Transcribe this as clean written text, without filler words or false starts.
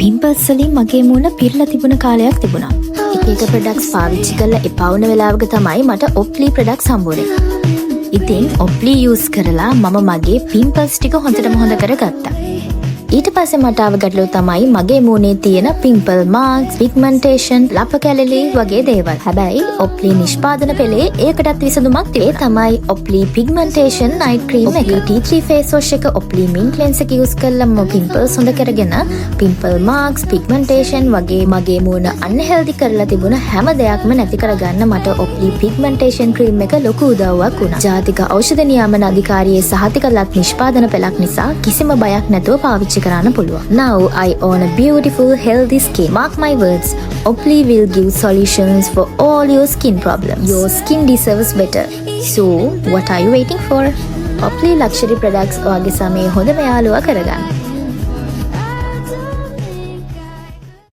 Pimples වලින් මගේ මූණ පිරලා තිබුණ කාලයක් තිබුණා. එක ප්‍රොඩක්ට්ස් පාවිච්චි කරලා එපා වුණ වෙලාවක තමයි මට ඔප්ලි ප්‍රොඩක්ට්ස් හම්බුනේ. ඉතින් ඔප්ලි යූස් කරලා මම මගේ පිම්පල්ස් ටික හොඳටම හොඳ කරගත්තා. ඊට පස්සේ මට ආව ගැටලුව තමයි මගේ මූණේ තියෙන පිම්පල් මාර්ක්ස්, පිග්මන්ටේෂන්, ලප කැලලි වගේ දේවල්. හැබැයි ඔප්ලි නිෂ්පාදන පෙළේ ඒකටත් විසඳුමක් තිබේ. තමයි ඔප්ලි පිග්මන්ටේෂන් නයිට් ක්‍රීම් එක. T3 ෆේස් වොෂ් එක ඔප්ලි මින්ට් ලෙන්ස් එක යූස් කරලා මම පිම්පල්ස් හොඳ කරගෙන පිම්පල් මාර්ක්ස්, පිග්මන්ටේෂන් වගේ මගේ මූණ අන්හෙල්දි කරලා තිබුණ හැම දෙයක්ම නැති කරගන්න මට ඔප්ලි පිග්මන්ටේෂන් ක්‍රීම් එක ලොකු උදව්වක් වුණා. ජාතික ඖෂධ නියාමන අධිකාරියේ සහතික ලත් නිෂ්පාදන පෙළක් නිසා කිසිම බයක් නැතුව පාවිච්චි කරන්න පුළුවන්. Now I own a beautiful healthy skin. Mark my words, Opli will give solutions for all your skin problems. Your skin deserves better. So what are you waiting for? Opli luxury products ඔයාගේ සමයේ හොඳම යාළුවා කරගන්න.